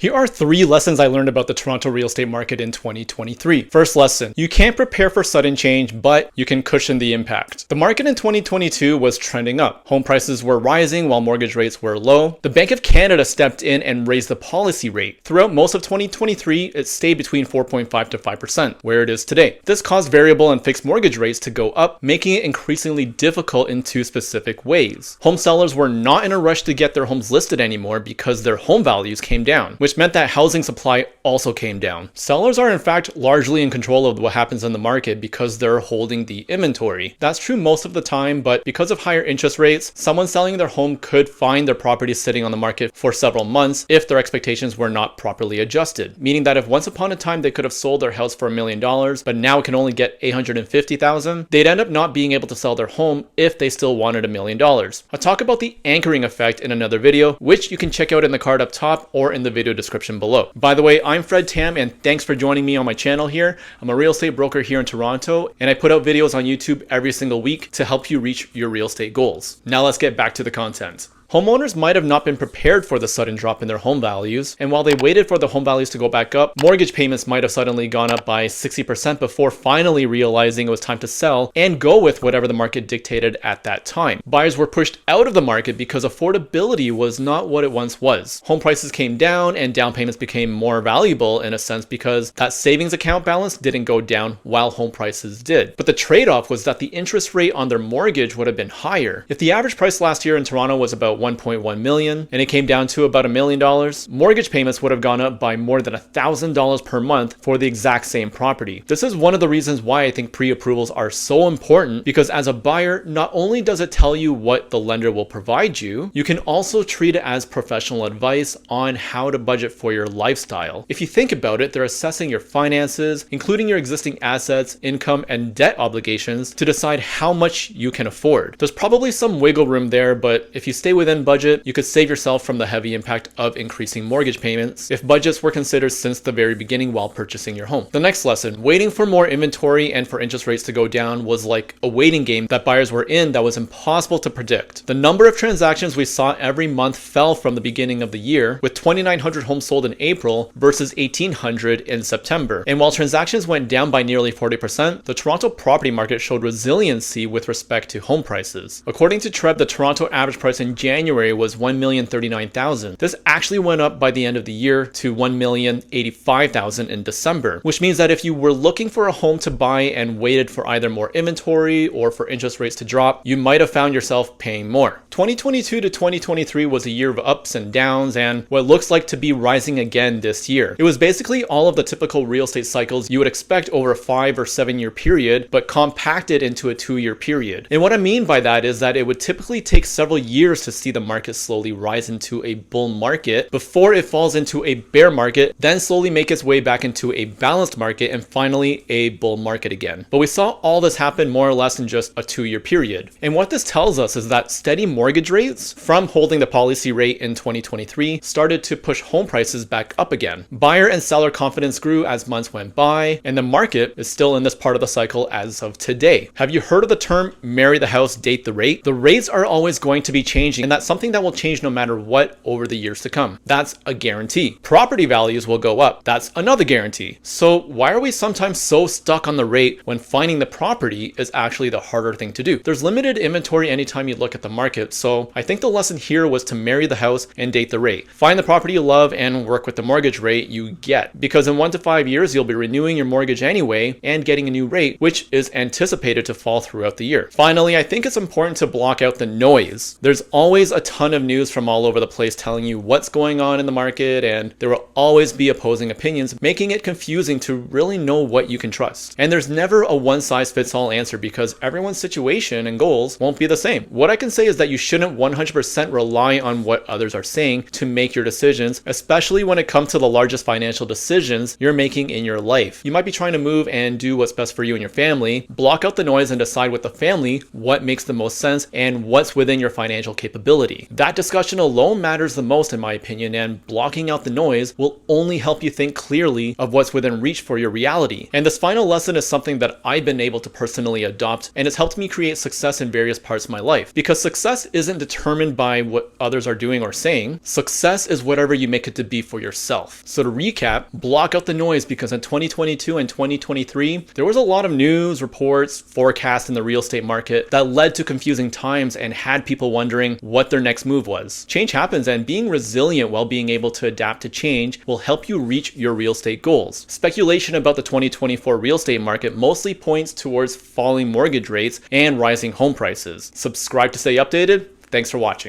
Here are 3 lessons I learned about the Toronto real estate market in 2023. First lesson, you can't prepare for sudden change, but you can cushion the impact. The market in 2022 was trending up. Home prices were rising while mortgage rates were low. The Bank of Canada stepped in and raised the policy rate. Throughout most of 2023, it stayed between 4.5 to 5%, where it is today. This caused variable and fixed mortgage rates to go up, making it increasingly difficult in 2 specific ways. Home sellers were not in a rush to get their homes listed anymore because their home values came down, which meant that housing supply also came down. Sellers are in fact largely in control of what happens in the market because they're holding the inventory. That's true most of the time, but because of higher interest rates, someone selling their home could find their property sitting on the market for several months if their expectations were not properly adjusted. Meaning that if once upon a time they could have sold their house for $1 million, but now it can only get $850,000, they'd end up not being able to sell their home if they still wanted $1 million. I'll talk about the anchoring effect in another video, which you can check out in the card up top or in the video description below. By the way, I'm Fred Tam and thanks for joining me on my channel here. I'm a real estate broker here in Toronto and I put out videos on YouTube every single week to help you reach your real estate goals. Now let's get back to the content. Homeowners might have not been prepared for the sudden drop in their home values, and while they waited for the home values to go back up, mortgage payments might have suddenly gone up by 60% before finally realizing it was time to sell and go with whatever the market dictated at that time. Buyers were pushed out of the market because affordability was not what it once was. Home prices came down and down payments became more valuable in a sense because that savings account balance didn't go down while home prices did. But the trade-off was that the interest rate on their mortgage would have been higher. If the average price last year in Toronto was about 1.1 million and it came down to about $1 million, mortgage payments would have gone up by more than $1,000 per month for the exact same property. This is one of the reasons why I think pre-approvals are so important, because as a buyer, not only does it tell you what the lender will provide you, you can also treat it as professional advice on how to budget for your lifestyle. If you think about it, they're assessing your finances, including your existing assets, income, and debt obligations to decide how much you can afford. There's probably some wiggle room there, but if you stay within budget, you could save yourself from the heavy impact of increasing mortgage payments if budgets were considered since the very beginning while purchasing your home. The next lesson, waiting for more inventory and for interest rates to go down was like a waiting game that buyers were in that was impossible to predict. The number of transactions we saw every month fell from the beginning of the year, with 2,900 homes sold in April versus 1,800 in September. And while transactions went down by nearly 40%, the Toronto property market showed resiliency with respect to home prices. According to TREB, the Toronto average price in January was $1,039,000. This actually went up by the end of the year to $1,085,000 in December, which means that if you were looking for a home to buy and waited for either more inventory or for interest rates to drop, you might have found yourself paying more. 2022 to 2023 was a year of ups and downs and what looks like to be rising again this year. It was basically all of the typical real estate cycles you would expect over a 5 or 7 year period, but compacted into a 2-year period. And what I mean by that is that it would typically take several years to see the market slowly rise into a bull market before it falls into a bear market, then slowly make its way back into a balanced market, and finally a bull market again. But we saw all this happen more or less in just a 2-year period. And what this tells us is that steady mortgage rates from holding the policy rate in 2023 started to push home prices back up again. Buyer and seller confidence grew as months went by, and the market is still in this part of the cycle as of today. Have you heard of the term marry the house, date the rate? The rates are always going to be changing, and that's something that will change no matter what over the years to come. That's a guarantee. Property values will go up. That's another guarantee. So why are we sometimes so stuck on the rate when finding the property is actually the harder thing to do? There's limited inventory anytime you look at the market, so I think the lesson here was to marry the house and date the rate. Find the property you love and work with the mortgage rate you get, because in 1 to 5 years you'll be renewing your mortgage anyway and getting a new rate, which is anticipated to fall throughout the year. Finally, I think it's important to block out the noise. There's always a ton of news from all over the place telling you what's going on in the market, and there will always be opposing opinions, making it confusing to really know what you can trust. And there's never a one-size-fits-all answer because everyone's situation and goals won't be the same. What I can say is that you shouldn't 100% rely on what others are saying to make your decisions, especially when it comes to the largest financial decisions you're making in your life. You might be trying to move and do what's best for you and your family. Block out the noise and decide with the family what makes the most sense and what's within your financial capability. probability. That discussion alone matters the most in my opinion, and blocking out the noise will only help you think clearly of what's within reach for your reality. And this final lesson is something that I've been able to personally adopt, and it's helped me create success in various parts of my life. Because success isn't determined by what others are doing or saying. Success is whatever you make it to be for yourself. So to recap, block out the noise, because in 2022 and 2023, there was a lot of news, reports, forecasts in the real estate market that led to confusing times and had people wondering what their next move was. Change happens, and being resilient while being able to adapt to change will help you reach your real estate goals. Speculation about the 2024 real estate market mostly points towards falling mortgage rates and rising home prices. Subscribe to stay updated. Thanks for watching.